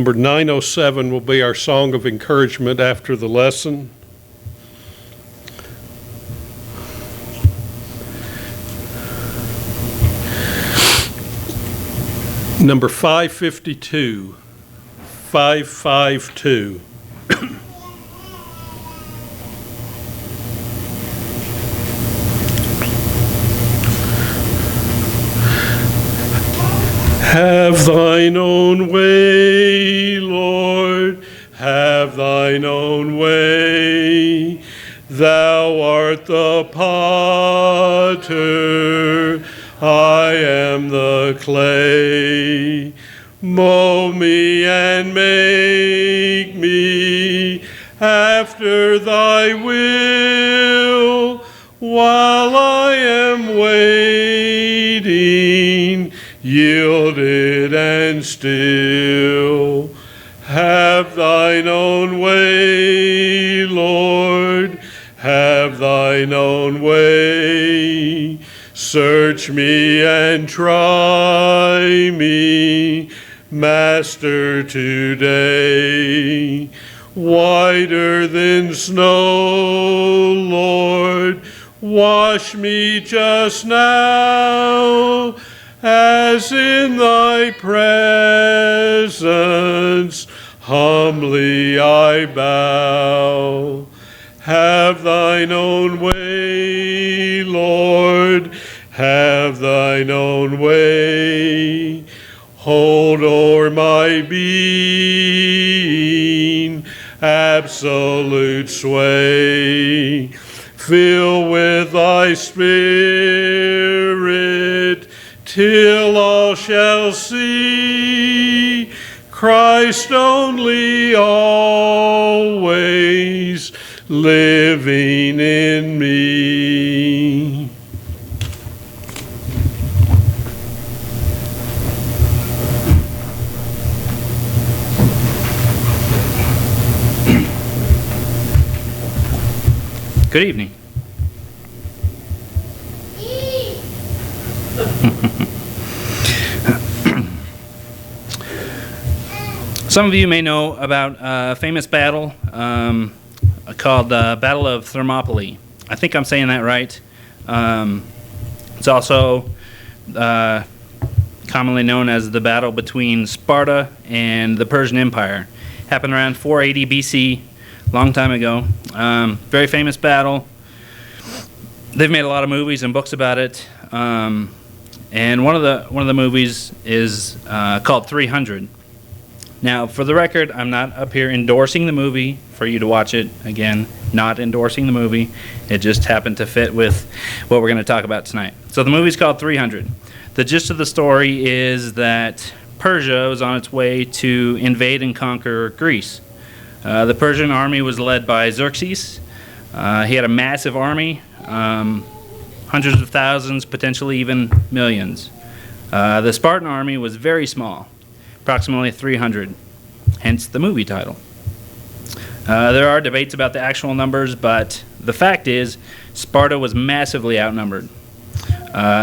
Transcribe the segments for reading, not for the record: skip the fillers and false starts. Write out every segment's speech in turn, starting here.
Number 907 will be our song of encouragement after the lesson. Number 552, 552. Have thine own way, Lord, have thine own way. Thou art the potter, I am the clay. Mold me and make me after thy will, while I am waiting, yielded and still. Have thine own way, Lord, have thine own way. Search me and try me, Master, today. Whiter than snow, Lord, wash me just now, as in thy presence humbly I bow. Have thine own way, Lord, have thine own way. Hold o'er my being absolute sway. Fill with thy Spirit, till all shall see Christ only always living in me. Good evening. Some of you may know about a famous battle called the Battle of Thermopylae. I think I'm saying that right. It's also commonly known as the battle between Sparta and the Persian Empire. Happened around 480 BC, long time ago. Very famous battle. They've made a lot of movies and books about it. And one of the movies is called 300. Now, for the record, I'm not up here endorsing the movie for you to watch it. Again, not endorsing the movie. It just happened to fit with what we're going to talk about tonight. So the movie's called 300. The gist of the story is that Persia was on its way to invade and conquer Greece. The Persian army was led by Xerxes. He had a massive army, hundreds of thousands, potentially even millions. The Spartan army was very small, approximately 300, hence the movie title. There are debates about the actual numbers, but the fact is Sparta was massively outnumbered.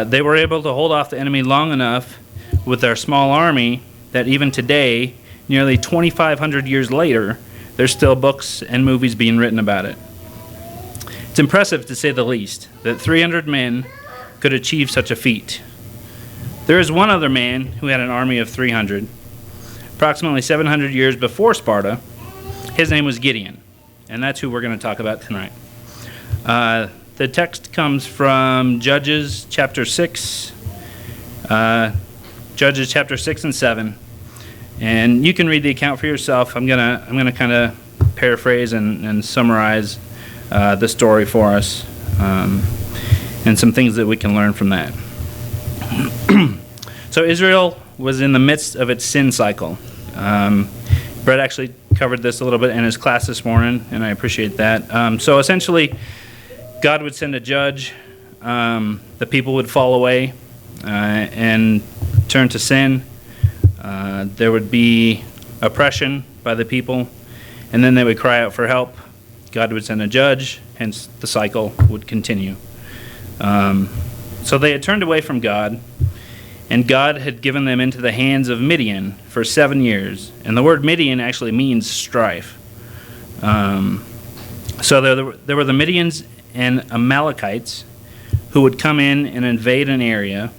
They were able to hold off the enemy long enough with their small army that even today, nearly 2,500 years later, there's still books and movies being written about it. It's impressive, to say the least, that 300 men could achieve such a feat. There is one other man who had an army of 300, approximately 700 years before Sparta. His name was Gideon, and that's who we're going to talk about tonight. The text comes from Judges chapter 6, Judges chapter 6 and 7, and you can read the account for yourself. I'm gonna kind of paraphrase and summarize the story for us, and some things that we can learn from that. So Israel was in the midst of its sin cycle. Brett actually covered this a little bit in his class this morning, and I appreciate that. So essentially, God would send a judge, the people would fall away and turn to sin. There would be oppression by the people, and then they would cry out for help. God would send a judge, hence the cycle would continue. So they had turned away from God, And God had given them into the hands of Midian for 7 years. And the word Midian actually means strife. So there were the Midians and Amalekites who would come in and invade an area.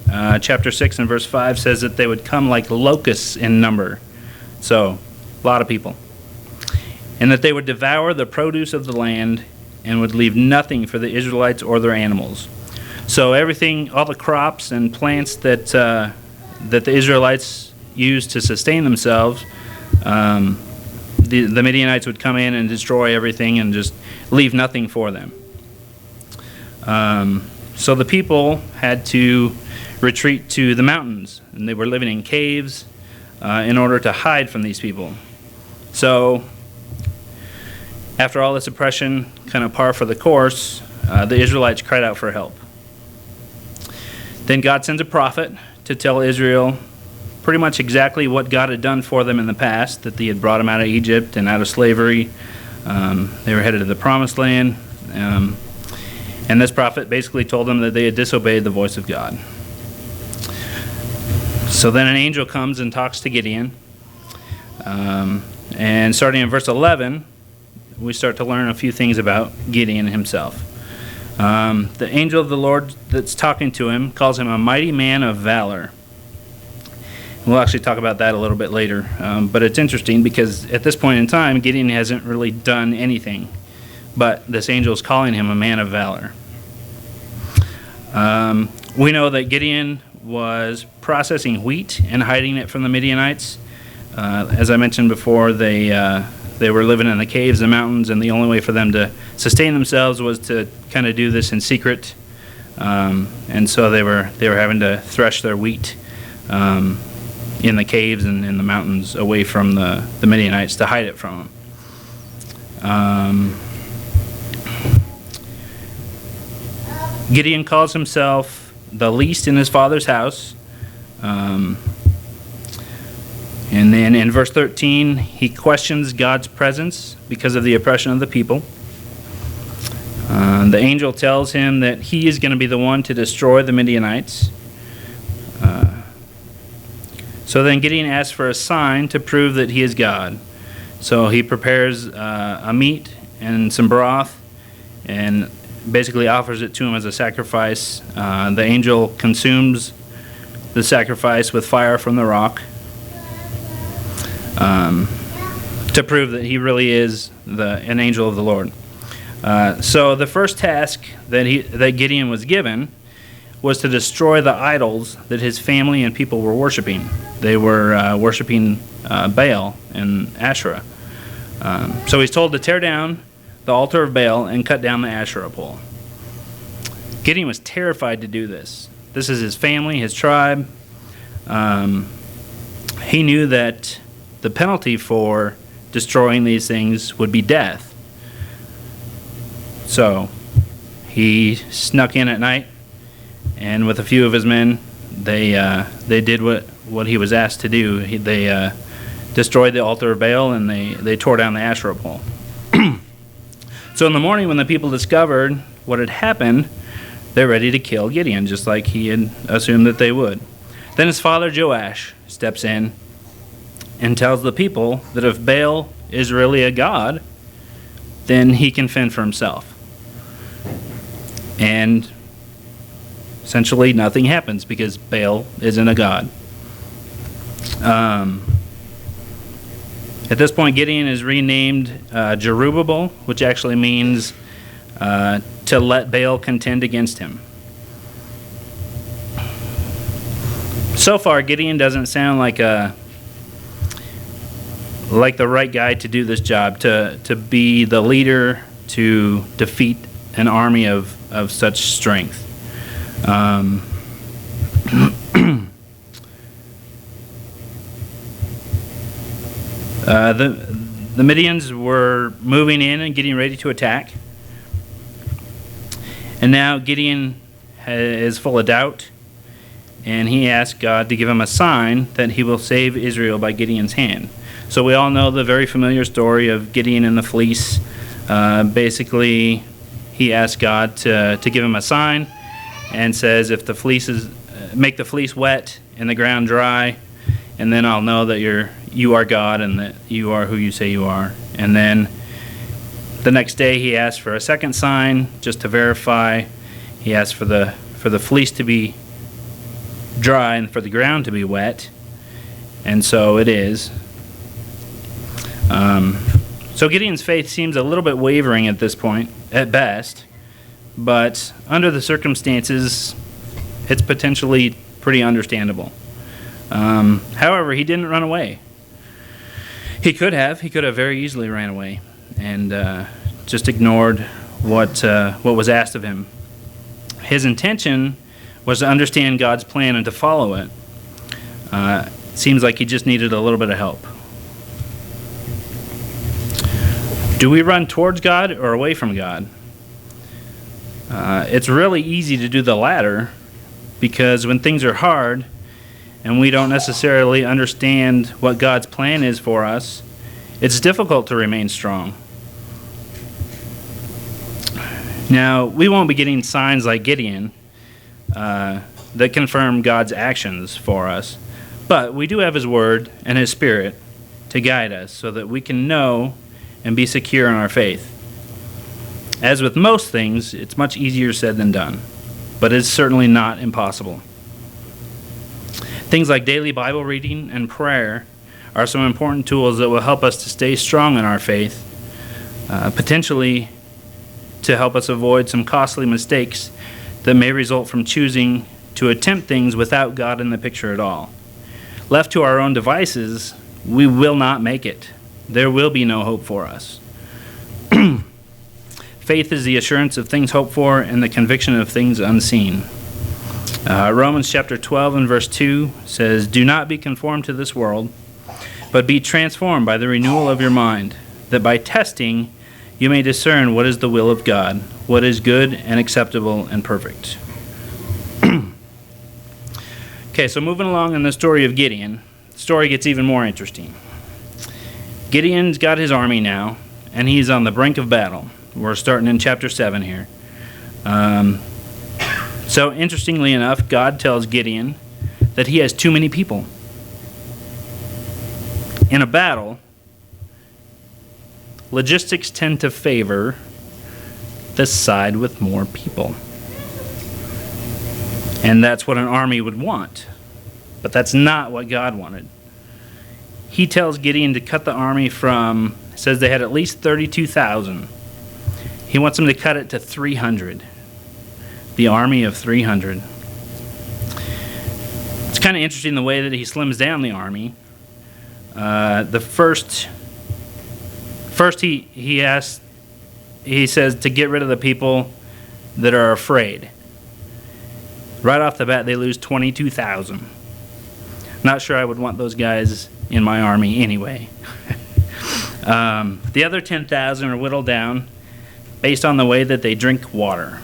Chapter 6 and verse 5 says that they would come like locusts in number. So, a lot of people. And that they would devour the produce of the land and would leave nothing for the Israelites or their animals. So everything, all the crops and plants that the Israelites used to sustain themselves, the Midianites would come in and destroy everything and just leave nothing for them. So the people had to retreat to the mountains, and they were living in caves in order to hide from these people. So after all this oppression, kind of par for the course, the Israelites cried out for help. Then God sends a prophet to tell Israel pretty much exactly what God had done for them in the past, that He had brought them out of Egypt and out of slavery. They were headed to the Promised Land. And this prophet basically told them that they had disobeyed the voice of God. So then an angel comes and talks to Gideon. And starting in verse 11, we start to learn a few things about Gideon himself. The angel of the Lord that's talking to him calls him a mighty man of valor. We'll actually talk about that a little bit later. But it's interesting because at this point in time, Gideon hasn't really done anything. But this angel is calling him a man of valor. We know that Gideon was processing wheat and hiding it from the Midianites. As I mentioned before, they were living in the caves and mountains, and the only way for them to sustain themselves was to kind of do this in secret. And so they were having to thresh their wheat in the caves and in the mountains away from the Midianites to hide it from them. Gideon calls himself the least in his father's house. And then in verse 13, he questions God's presence because of the oppression of the people. The angel tells him that he is going to be the one to destroy the Midianites. So then Gideon asks for a sign to prove that he is God. So he prepares a meat and some broth and basically offers it to him as a sacrifice. The angel consumes the sacrifice with fire from the rock to prove that he really is an angel of the Lord. So the first task that Gideon was given was to destroy the idols that his family and people were worshiping. They were worshiping Baal and Asherah. So he's told to tear down the altar of Baal and cut down the Asherah pole. Gideon was terrified to do this. This is his family, his tribe. He knew that the penalty for destroying these things would be death. So he snuck in at night, and with a few of his men, they did what he was asked to do. They destroyed the altar of Baal, and they tore down the Asherah pole. So in the morning, when the people discovered what had happened, they're ready to kill Gideon, just like he had assumed that they would. Then his father Joash steps in and tells the people that if Baal is really a god, then he can fend for himself. And essentially nothing happens because Baal isn't a god. At this point, Gideon is renamed Jerubbaal, which actually means to let Baal contend against him. So far, Gideon doesn't sound like the right guy to do this job, to be the leader to defeat an army of such strength. The Midians were moving in and getting ready to attack. And now Gideon is full of doubt, and he asks God to give him a sign that he will save Israel by Gideon's hand. So we all know the very familiar story of Gideon and the fleece. Basically, he asks God to give him a sign and says if the fleece make the fleece wet and the ground dry, and then I'll know that you are God and that you are who you say you are. And then the next day he asked for a second sign just to verify. He asked for the fleece to be dry and for the ground to be wet, and so it is. So Gideon's faith seems a little bit wavering at this point, at best, but under the circumstances, it's potentially pretty understandable. However, he didn't run away. He could have very easily ran away and just ignored what was asked of him. His intention was to understand God's plan and to follow it. Seems like he just needed a little bit of help. Do we run towards God or away from God? It's really easy to do the latter, because when things are hard and we don't necessarily understand what God's plan is for us, it's difficult to remain strong. Now, we won't be getting signs like Gideon that confirm God's actions for us, but we do have His Word and His Spirit to guide us so that we can know and be secure in our faith. As with most things, it's much easier said than done, but it's certainly not impossible. Things like daily Bible reading and prayer are some important tools that will help us to stay strong in our faith, potentially to help us avoid some costly mistakes that may result from choosing to attempt things without God in the picture at all. Left to our own devices, we will not make it. There will be no hope for us. Faith is the assurance of things hoped for and the conviction of things unseen. Romans chapter 12 and verse 2 says, "Do not be conformed to this world, but be transformed by the renewal of your mind, that by testing you may discern what is the will of God, what is good and acceptable and perfect." Okay, so moving along in the story of Gideon, the story gets even more interesting. Gideon's got his army now, and he's on the brink of battle. We're starting in chapter 7 here. So interestingly enough, God tells Gideon that he has too many people. In a battle, logistics tend to favor the side with more people. And that's what an army would want. But that's not what God wanted. He tells Gideon to cut the army from, says they had at least 32,000. He wants them to cut it to 300. The army of 300. It's kind of interesting the way that he slims down the army. First he says to get rid of the people that are afraid. Right off the bat, they lose 22,000. Not sure I would want those guys in my army anyway. The other 10,000 are whittled down based on the way that they drink water,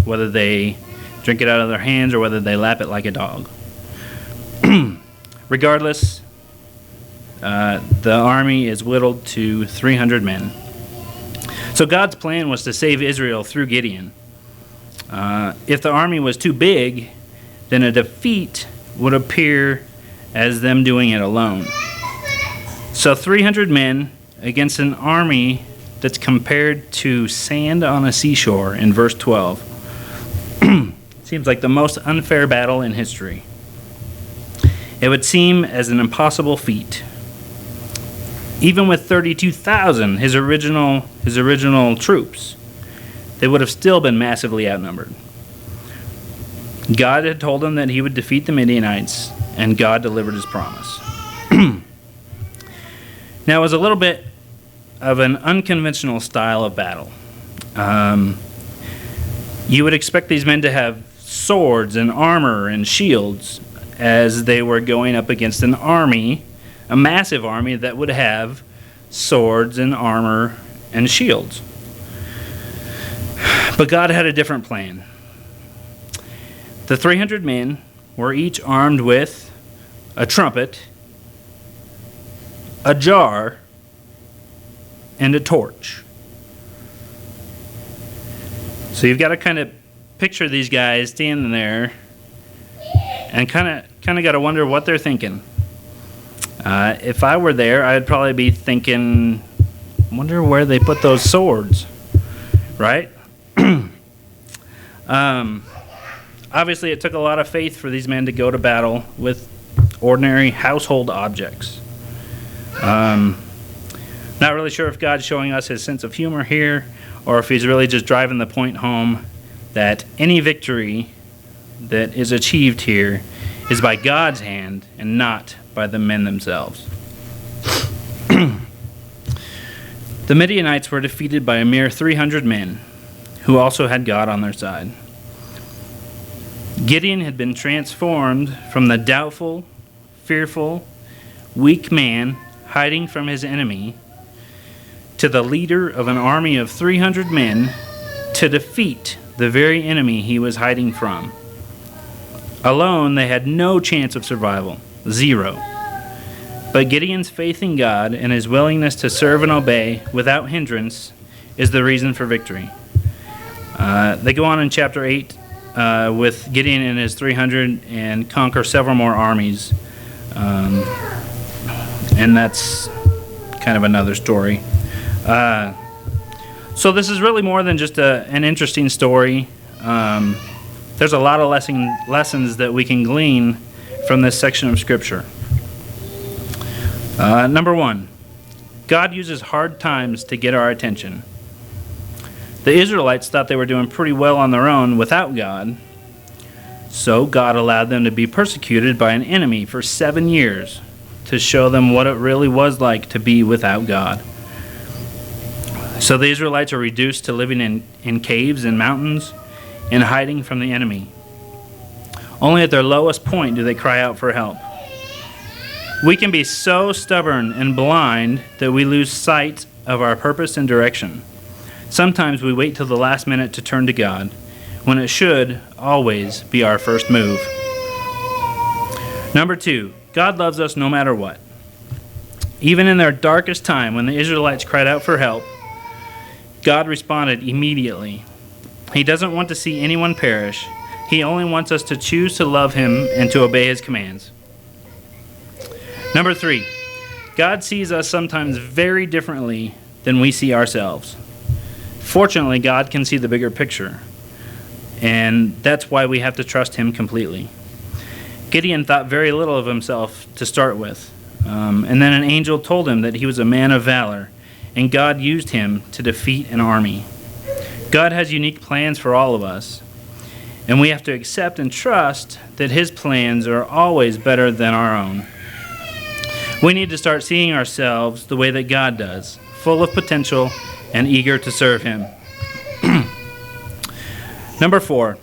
whether they drink it out of their hands or whether they lap it like a dog. Regardless, the army is whittled to 300 men. So God's plan was to save Israel through Gideon. If the army was too big, then a defeat would appear as them doing it alone. So 300 men against an army that's compared to sand on a seashore in verse 12. Seems like the most unfair battle in history. It would seem as an impossible feat. Even with 32,000, his original troops, they would have still been massively outnumbered. God had told him that he would defeat the Midianites, and God delivered his promise. Now, it was a little bit of an unconventional style of battle. You would expect these men to have swords and armor and shields as they were going up against an army, a massive army that would have swords and armor and shields. But God had a different plan. The 300 men were each armed with a trumpet, a jar, and a torch. So you've got to kind of picture these guys standing there and kind of got to wonder what they're thinking. If I were there, I'd probably be thinking, wonder where they put those swords, right? Obviously, it took a lot of faith for these men to go to battle with ordinary household objects. Not really sure if God's showing us his sense of humor here, or if he's really just driving the point home that any victory that is achieved here is by God's hand and not by the men themselves. The Midianites were defeated by a mere 300 men, who also had God on their side. Gideon had been transformed from the doubtful, fearful, weak man hiding from his enemy to the leader of an army of 300 men to defeat the very enemy he was hiding from. Alone, they had no chance of survival, 0. But Gideon's faith in God and his willingness to serve and obey without hindrance is the reason for victory. They go on in chapter 8 with Gideon and his 300 and conquer several more armies. And that's kind of another story. So this is really more than just an interesting story. There's a lot of lessons that we can glean from this section of Scripture. Number 1, God uses hard times to get our attention. The Israelites thought they were doing pretty well on their own without God, so God allowed them to be persecuted by an enemy for 7 years to show them what it really was like to be without God. So the Israelites are reduced to living in caves and mountains and hiding from the enemy. Only at their lowest point do they cry out for help. We can be so stubborn and blind that we lose sight of our purpose and direction. Sometimes we wait till the last minute to turn to God, when it should always be our first move. Number 2, God loves us no matter what. Even in their darkest time, when the Israelites cried out for help, God responded immediately. He doesn't want to see anyone perish. He only wants us to choose to love him and to obey his commands. Number 3, God sees us sometimes very differently than we see ourselves. Fortunately, God can see the bigger picture, and that's why we have to trust him completely. Gideon thought very little of himself to start with, and then an angel told him that he was a man of valor, and God used him to defeat an army. God has unique plans for all of us, and we have to accept and trust that his plans are always better than our own. We need to start seeing ourselves the way that God does, full of potential and eager to serve him. Number 4,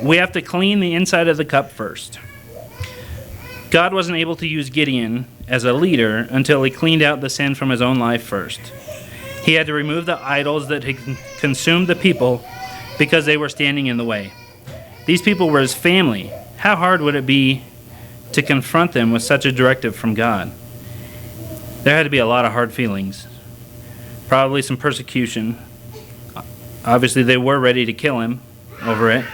we have to clean the inside of the cup first. God wasn't able to use Gideon as a leader until he cleaned out the sin from his own life first. He had to remove the idols that had consumed the people because they were standing in the way. These people were his family. How hard would it be to confront them with such a directive from God? There had to be a lot of hard feelings. Probably some persecution. Obviously, they were ready to kill him over it.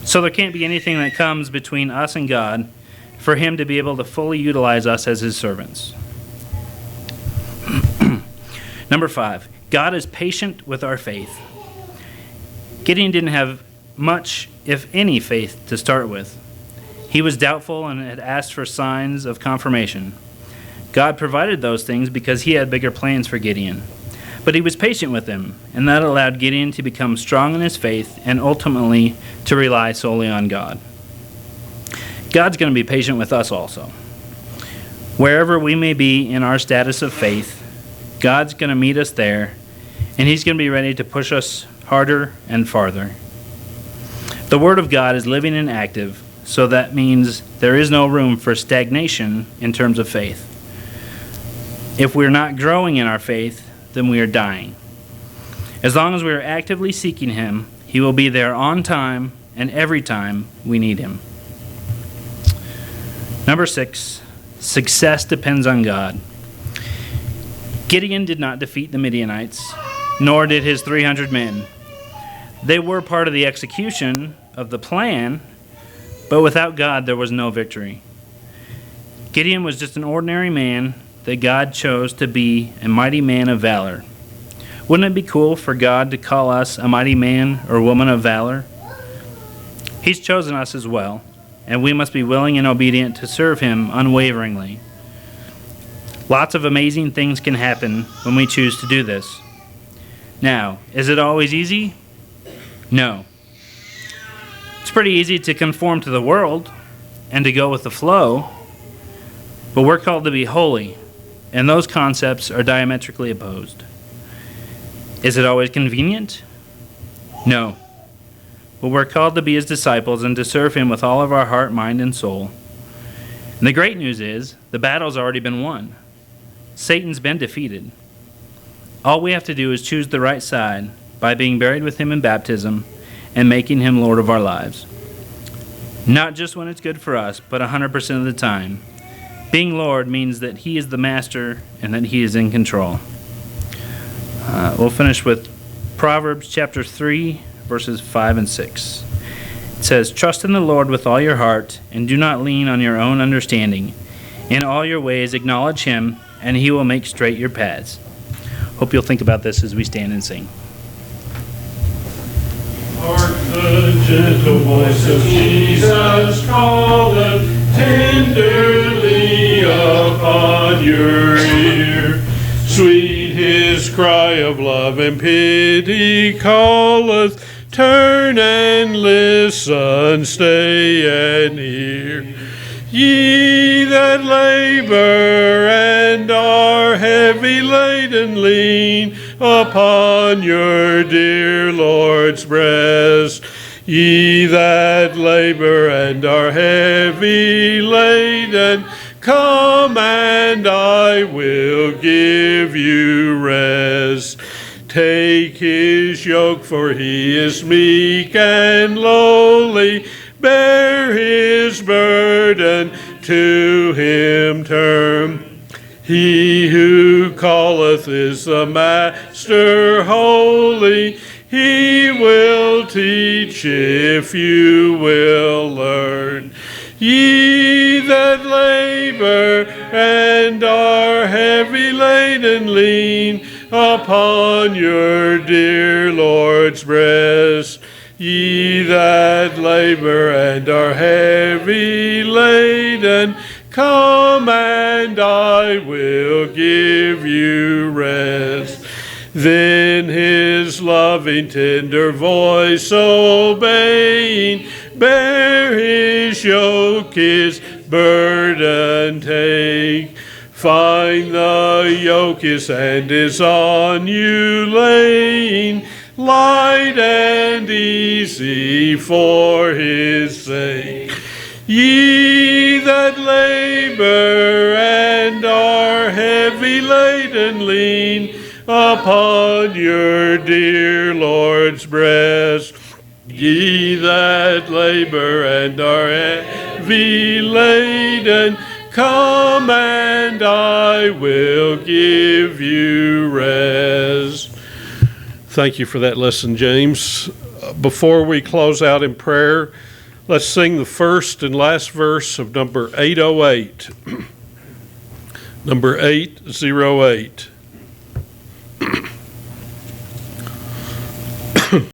So there can't be anything that comes between us and God for him to be able to fully utilize us as his servants. Number 5, God is patient with our faith. Gideon didn't have much, if any, faith to start with. He was doubtful and had asked for signs of confirmation. God provided those things because he had bigger plans for Gideon. But he was patient with him, and that allowed Gideon to become strong in his faith and ultimately to rely solely on God. God's going to be patient with us also. Wherever we may be in our status of faith, God's going to meet us there, and he's going to be ready to push us harder and farther. The Word of God is living and active, so that means there is no room for stagnation in terms of faith. If we're not growing in our faith, then we are dying. As long as we are actively seeking him, he will be there on time and every time we need him. Number 6, success depends on God. Gideon did not defeat the Midianites, nor did his 300 men. They were part of the execution of the plan, but without God there was no victory. Gideon was just an ordinary man that God chose to be a mighty man of valor. Wouldn't it be cool for God to call us a mighty man or woman of valor? He's chosen us as well, and we must be willing and obedient to serve Him unwaveringly. Lots of amazing things can happen when we choose to do this. Now, is it always easy? No. It's pretty easy to conform to the world and to go with the flow, but we're called to be holy, and those concepts are diametrically opposed. Is it always convenient? No. But we're called to be His disciples and to serve Him with all of our heart, mind, and soul. And the great news is, the battle's already been won. Satan's been defeated. All we have to do is choose the right side by being buried with Him in baptism and making Him Lord of our lives. Not just when it's good for us, but 100% of the time. Being Lord means that He is the master and that He is in control. We'll finish with Proverbs chapter 3, verses 5 and 6. It says, "Trust in the Lord with all your heart, and do not lean on your own understanding. In all your ways acknowledge Him, and He will make straight your paths." Hope you'll think about this as we stand and sing. Hark the gentle voice of Jesus calleth tenderly upon your ear. Sweet His cry of love and pity calleth, turn and listen, stay and hear. Ye that labor and are heavy laden, lean upon your dear Lord's breast. Ye that labor and are heavy laden, come and I will give you rest. Take His yoke, for He is meek and lowly. Bear His burden, to Him turn. He who calleth is the Master holy. He will teach if you will learn. Ye that labor and are heavy laden, lean upon your dear Lord's breast. Ye that labor and are heavy laden, come and I will give you rest. Then His loving tender voice obeying, bear His yoke, His burden take. Find the yoke His hand is on you laying, light and easy for His sake. Ye that labor and are heavy laden, lean upon your dear Lord's breast. Ye that labor and are heavy laden, come and I will give you rest. Thank you for that lesson, James. Before we close out in prayer, let's sing the first and last verse of number 808. Number 808.